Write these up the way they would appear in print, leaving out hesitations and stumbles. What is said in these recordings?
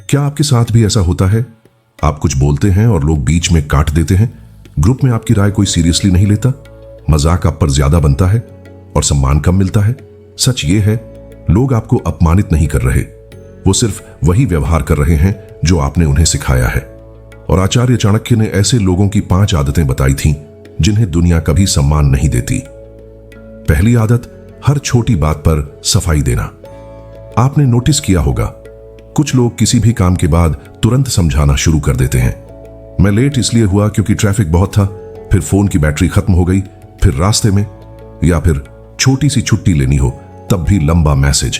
क्या आपके साथ भी ऐसा होता है? आप कुछ बोलते हैं और लोग बीच में काट देते हैं। ग्रुप में आपकी राय कोई सीरियसली नहीं लेता, मजाक आप पर ज्यादा बनता है और सम्मान कम मिलता है। सच ये है, लोग आपको अपमानित नहीं कर रहे, वो सिर्फ वही व्यवहार कर रहे हैं जो आपने उन्हें सिखाया है। और आचार्य चाणक्य ने ऐसे लोगों की 5 आदतें बताई थीं जिन्हें दुनिया कभी सम्मान नहीं देती। पहली आदत, हर छोटी बात पर सफाई देना। आपने नोटिस किया होगा, कुछ लोग किसी भी काम के बाद तुरंत समझाना शुरू कर देते हैं। मैं लेट इसलिए हुआ क्योंकि ट्रैफिक बहुत था, फिर फोन की बैटरी खत्म हो गई, फिर रास्ते में, या फिर छोटी सी छुट्टी लेनी हो तब भी लंबा मैसेज।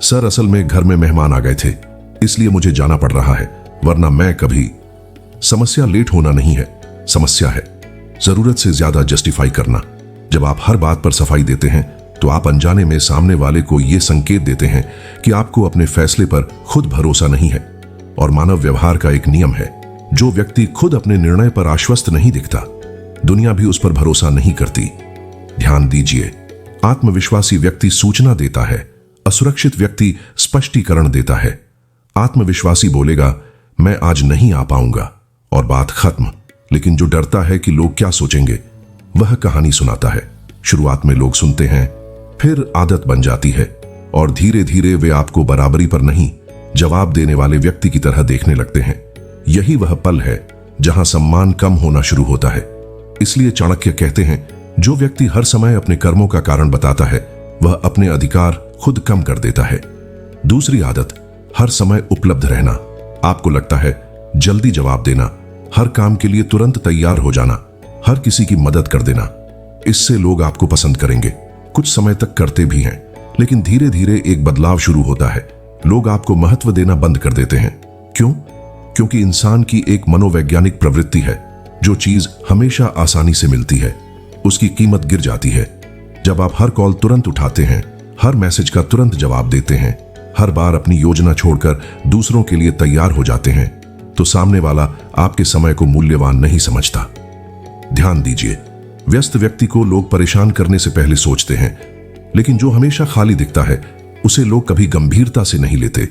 सर, असल में घर में मेहमान आ गए थे इसलिए मुझे जाना पड़ रहा है, वरना मैं कभी। समस्या लेट होना नहीं है, समस्या है जरूरत से ज्यादा जस्टिफाई करना। जब आप हर बात पर सफाई देते हैं तो आप अनजाने में सामने वाले को यह संकेत देते हैं कि आपको अपने फैसले पर खुद भरोसा नहीं है। और मानव व्यवहार का एक नियम है, जो व्यक्ति खुद अपने निर्णय पर आश्वस्त नहीं दिखता, दुनिया भी उस पर भरोसा नहीं करती। ध्यान दीजिए, आत्मविश्वासी व्यक्ति सूचना देता है, असुरक्षित व्यक्ति स्पष्टीकरण देता है। आत्मविश्वासी बोलेगा, मैं आज नहीं आ पाऊंगा, और बात खत्म। लेकिन जो डरता है कि लोग क्या सोचेंगे, वह कहानी सुनाता है। शुरुआत में लोग सुनते हैं, फिर आदत बन जाती है, और धीरे धीरे वे आपको बराबरी पर नहीं, जवाब देने वाले व्यक्ति की तरह देखने लगते हैं। यही वह पल है जहां सम्मान कम होना शुरू होता है। इसलिए चाणक्य कहते हैं, जो व्यक्ति हर समय अपने कर्मों का कारण बताता है, वह अपने अधिकार खुद कम कर देता है। दूसरी आदत, हर समय उपलब्ध रहना। आपको लगता है जल्दी जवाब देना, हर काम के लिए तुरंत तैयार हो जाना, हर किसी की मदद कर देना, इससे लोग आपको पसंद करेंगे। कुछ समय तक करते भी हैं, लेकिन धीरे धीरे एक बदलाव शुरू होता है। लोग आपको महत्व देना बंद कर देते हैं। क्यों? क्योंकि इंसान की एक मनोवैज्ञानिक प्रवृत्ति है, जो चीज हमेशा आसानी से मिलती है उसकी कीमत गिर जाती है। जब आप हर कॉल तुरंत उठाते हैं, हर मैसेज का तुरंत जवाब देते हैं, हर बार अपनी योजना छोड़कर दूसरों के लिए तैयार हो जाते हैं, तो सामने वाला आपके समय को मूल्यवान नहीं समझता। ध्यान दीजिए, व्यस्त व्यक्ति को लोग परेशान करने से पहले सोचते हैं, लेकिन जो हमेशा खाली दिखता है उसे लोग कभी गंभीरता से नहीं लेते।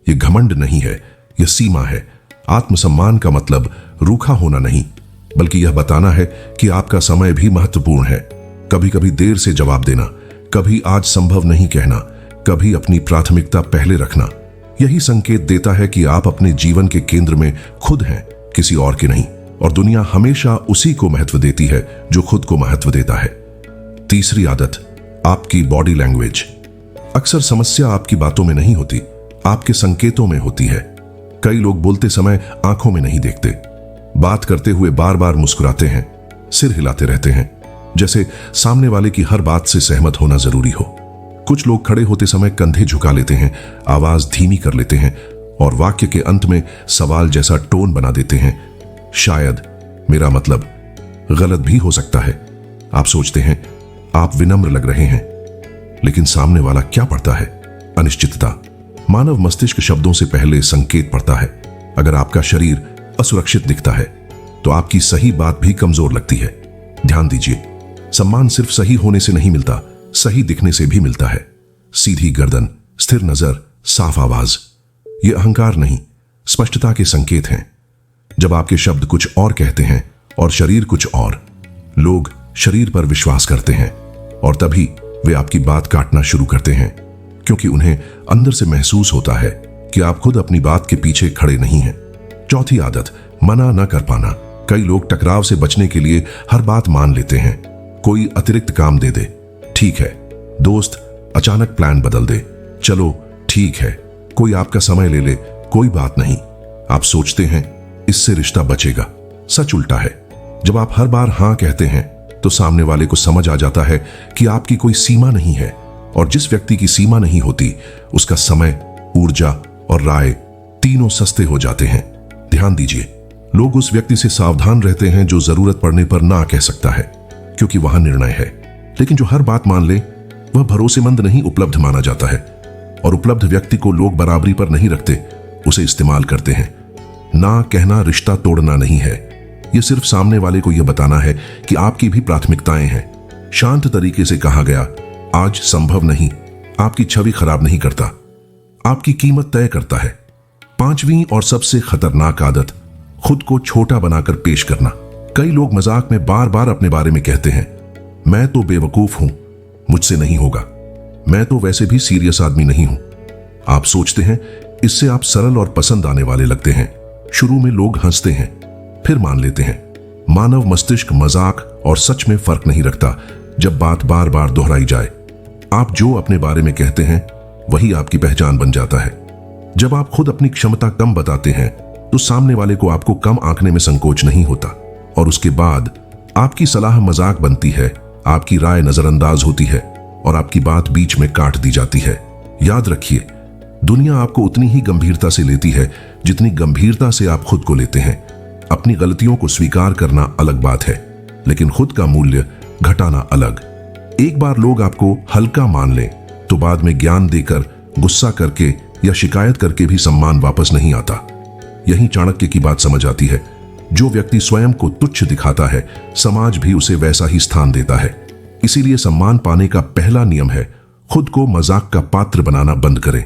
यह घमंड नहीं है, यह सीमा है। आत्मसम्मान का मतलब रूखा होना नहीं, बल्कि यह बताना है कि आपका समय भी महत्वपूर्ण है। कभी कभी देर से जवाब देना, कभी आज संभव नहीं कहना, कभी अपनी प्राथमिकता पहले रखना। यही संकेत देता है कि आप अपने जीवन के केंद्र में खुद हैं, किसी और के नहीं। और दुनिया हमेशा उसी को महत्व देती है जो खुद को महत्व देता है। तीसरी आदत, आपकी बॉडी लैंग्वेज। अक्सर समस्या आपकी बातों में नहीं होती, आपके संकेतों में होती है। कई लोग बोलते समय आंखों में नहीं देखते, बात करते हुए बार बार मुस्कुराते हैं, सिर हिलाते रहते हैं, जैसे सामने वाले की हर बात से सहमत होना जरूरी हो। कुछ लोग खड़े होते समय कंधे झुका लेते हैं, आवाज धीमी कर लेते हैं, और वाक्य के अंत में सवाल जैसा टोन बना देते हैं। शायद मेरा मतलब गलत भी हो सकता है। आप सोचते हैं आप विनम्र लग रहे हैं, लेकिन सामने वाला क्या पढ़ता है? अनिश्चितता। मानव मस्तिष्क शब्दों से पहले संकेत पढ़ता है। अगर आपका शरीर असुरक्षित दिखता है तो आपकी सही बात भी कमजोर लगती है। ध्यान दीजिए, सम्मान सिर्फ सही होने से नहीं मिलता, सही दिखने से भी मिलता है। सीधी गर्दन, स्थिर नजर, साफ आवाज, ये अहंकार नहीं, स्पष्टता के संकेत हैं। जब आपके शब्द कुछ और कहते हैं और शरीर कुछ और, लोग शरीर पर विश्वास करते हैं, और तभी वे आपकी बात काटना शुरू करते हैं, क्योंकि उन्हें अंदर से महसूस होता है कि आप खुद अपनी बात के पीछे खड़े नहीं हैं। चौथी आदत, मना न कर पाना। कई लोग टकराव से बचने के लिए हर बात मान लेते हैं। कोई अतिरिक्त काम दे दे, ठीक है। दोस्त अचानक प्लान बदल दे, चलो ठीक है। कोई आपका समय ले ले, कोई बात नहीं। आप सोचते हैं इससे रिश्ता बचेगा। सच उल्टा है। जब आप हर बार हां कहते हैं तो सामने वाले को समझ आ जाता है कि आपकी कोई सीमा नहीं है, और जिस व्यक्ति की सीमा नहीं होती उसका समय, ऊर्जा और राय तीनों सस्ते हो जाते हैं। ध्यान दीजिए, लोग उस व्यक्ति से सावधान रहते हैं जो जरूरत पड़ने पर ना कह सकता है, क्योंकि वहां निर्णय है। लेकिन जो हर बात मान ले, वह भरोसेमंद नहीं, उपलब्ध माना जाता है। और उपलब्ध व्यक्ति को लोग बराबरी पर नहीं रखते, उसे इस्तेमाल करते हैं। ना कहना रिश्ता तोड़ना नहीं है, यह सिर्फ सामने वाले को यह बताना है कि आपकी भी प्राथमिकताएं हैं। शांत तरीके से कहा गया आज संभव नहीं आपकी छवि खराब नहीं करता, आपकी कीमत तय करता है। 5वीं और सबसे खतरनाक आदत, खुद को छोटा बनाकर पेश करना। कई लोग मजाक में बार बार अपने बारे में कहते हैं, मैं तो बेवकूफ हूं, मुझसे नहीं होगा, मैं तो वैसे भी सीरियस आदमी नहीं हूं। आप सोचते हैं इससे आप सरल और पसंद आने वाले लगते हैं। शुरू में लोग हंसते हैं, फिर मान लेते हैं। मानव मस्तिष्क मजाक और सच में फर्क नहीं रखता जब बात बार बार दोहराई जाए। आप जो अपने बारे में कहते हैं वही आपकी पहचान बन जाता है। जब आप खुद अपनी क्षमता कम बताते हैं तो सामने वाले को आपको कम आंकने में संकोच नहीं होता, और उसके बाद आपकी सलाह मजाक बनती है, आपकी राय नजरअंदाज होती है और आपकी बात बीच में काट दी जाती है। याद रखिए, दुनिया आपको उतनी ही गंभीरता से लेती है जितनी गंभीरता से आप खुद को लेते हैं। अपनी गलतियों को स्वीकार करना अलग बात है, लेकिन खुद का मूल्य घटाना अलग। एक बार लोग आपको हल्का मान लें तो बाद में ज्ञान देकर, गुस्सा करके या शिकायत करके भी सम्मान वापस नहीं आता। यही चाणक्य की बात समझ आती है, जो व्यक्ति स्वयं को तुच्छ दिखाता है समाज भी उसे वैसा ही स्थान देता है। इसीलिए सम्मान पाने का पहला नियम है, खुद को मजाक का पात्र बनाना बंद करें।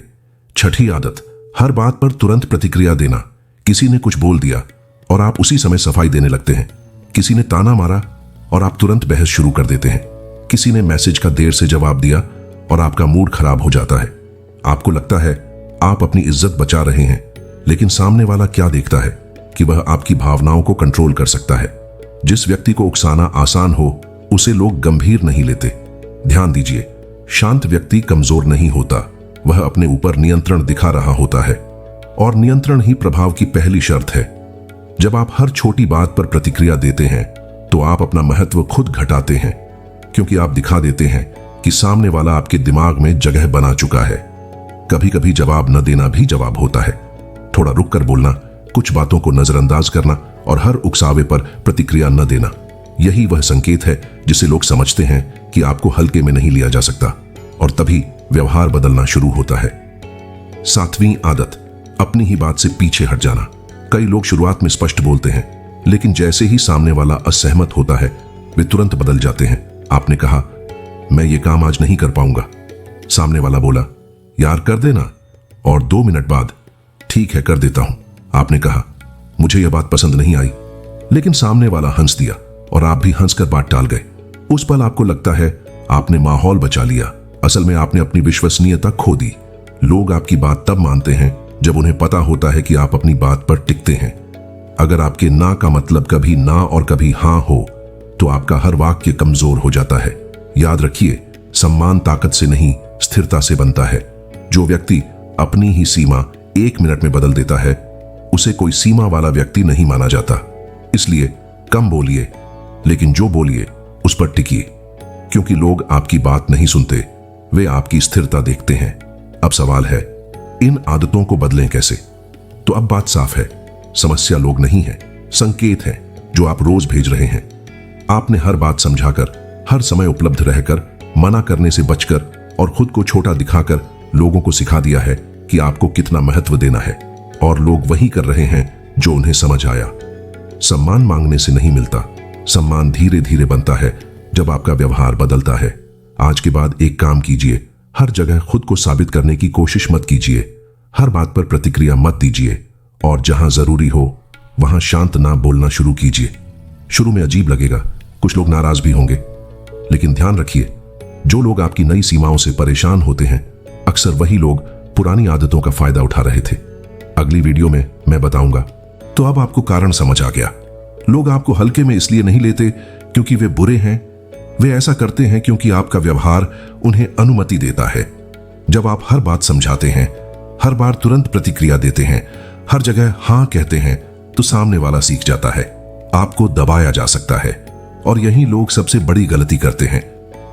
छठी आदत, हर बात पर तुरंत प्रतिक्रिया देना। किसी ने कुछ बोल दिया और आप उसी समय सफाई देने लगते हैं। किसी ने ताना मारा और आप तुरंत बहस शुरू कर देते हैं। किसी ने मैसेज का देर से जवाब दिया और आपका मूड खराब हो जाता है। आपको लगता है आप अपनी इज्जत बचा रहे हैं, लेकिन सामने वाला क्या देखता है कि वह आपकी भावनाओं को कंट्रोल कर सकता है। जिस व्यक्ति को उकसाना आसान हो उसे लोग गंभीर नहीं लेते। ध्यान दीजिए, शांत व्यक्ति कमजोर नहीं होता, वह अपने ऊपर नियंत्रण दिखा रहा होता है, और नियंत्रण ही प्रभाव की पहली शर्त है। जब आप हर छोटी बात पर प्रतिक्रिया देते हैं तो आप अपना महत्व खुद घटाते हैं, क्योंकि आप दिखा देते हैं कि सामने वाला आपके दिमाग में जगह बना चुका है। कभी कभी जवाब न देना भी जवाब होता है। थोड़ा रुक कर बोलना, कुछ बातों को नजरअंदाज करना और हर उकसावे पर प्रतिक्रिया न देना, यही वह संकेत है जिसे लोग समझते हैं कि आपको हल्के में नहीं लिया जा सकता, और तभी व्यवहार बदलना शुरू होता है। 7वीं आदत, अपनी ही बात से पीछे हट जाना। कई लोग शुरुआत में स्पष्ट बोलते हैं, लेकिन जैसे ही सामने वाला असहमत होता है वे तुरंत बदल जाते हैं। आपने कहा, मैं ये काम आज नहीं कर पाऊंगा। सामने वाला बोला, यार कर देना, और 2 मिनट बाद, ठीक है कर देता हूं। आपने कहा, मुझे यह बात पसंद नहीं आई, लेकिन सामने वाला हंस दिया और आप भी हंसकर बात टाल गए। उस पल आपको लगता है आपने माहौल बचा लिया। असल में आपने अपनी विश्वसनीयता खो दी। लोग आपकी बात तब मानते हैं जब उन्हें पता होता है कि आप अपनी बात पर टिकते हैं। अगर आपके ना का मतलब कभी ना और कभी हां हो तो आपका हर वाक्य कमजोर हो जाता है। याद रखिए, सम्मान ताकत से नहीं, स्थिरता से बनता है। जो व्यक्ति अपनी ही सीमा 1 मिनट में बदल देता है उसे कोई सीमा वाला व्यक्ति नहीं माना जाता। इसलिए कम बोलिए, लेकिन जो बोलिए उस पर टिकिए, क्योंकि लोग आपकी बात नहीं सुनते, वे आपकी स्थिरता देखते हैं। अब सवाल है, इन आदतों को बदलें कैसे? तो अब बात साफ है, समस्या लोग नहीं है, संकेत है जो आप रोज भेज रहे हैं। आपने हर बात समझाकर, हर समय उपलब्ध रहकर, मना करने से बचकर और खुद को छोटा दिखाकर लोगों को सिखा दिया है कि आपको कितना महत्व देना है, और लोग वही कर रहे हैं जो उन्हें समझ आया। सम्मान मांगने से नहीं मिलता, सम्मान धीरे धीरे बनता है जब आपका व्यवहार बदलता है। आज के बाद एक काम कीजिए, हर जगह खुद को साबित करने की कोशिश मत कीजिए, हर बात पर प्रतिक्रिया मत दीजिए, और जहां जरूरी हो वहां शांत ना बोलना शुरू कीजिए। शुरू में अजीब लगेगा, कुछ लोग नाराज भी होंगे, लेकिन ध्यान रखिए, जो लोग आपकी नई सीमाओं से परेशान होते हैं अक्सर वही लोग पुरानी आदतों का फायदा उठा रहे थे। अगली वीडियो में मैं बताऊंगा। तो अब आपको कारण समझ आ गया। लोग आपको हल्के में इसलिए नहीं लेते क्योंकि वे बुरे हैं, वे ऐसा करते हैं क्योंकि आपका व्यवहार उन्हें अनुमति देता है। जब आप हर बात समझाते हैं, हर बार तुरंत प्रतिक्रिया देते हैं, हर जगह हां कहते हैं, तो सामने वाला सीख जाता है आपको दबाया जा सकता है। और यही लोग सबसे बड़ी गलती करते हैं।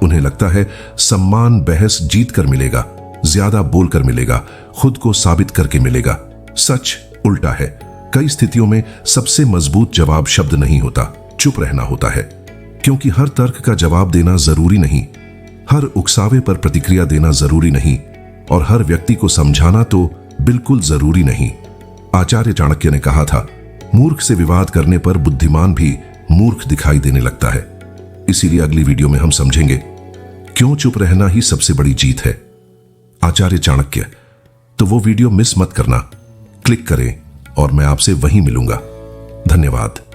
उन्हें लगता है सम्मान बहस जीत कर मिलेगा, ज्यादा बोलकर मिलेगा, खुद को साबित करके मिलेगा। सच उल्टा है। कई स्थितियों में सबसे मजबूत जवाब शब्द नहीं होता, चुप रहना होता है। क्योंकि हर तर्क का जवाब देना जरूरी नहीं, हर उकसावे पर प्रतिक्रिया देना जरूरी नहीं, और हर व्यक्ति को समझाना तो बिल्कुल जरूरी नहीं। आचार्य चाणक्य ने कहा था, मूर्ख से विवाद करने पर बुद्धिमान भी मूर्ख दिखाई देने लगता है। इसीलिए अगली वीडियो में हम समझेंगे क्यों चुप रहना ही सबसे बड़ी जीत है। आचार्य चाणक्य, तो वो वीडियो मिस मत करना, क्लिक करें और मैं आपसे वहीं मिलूंगा। धन्यवाद।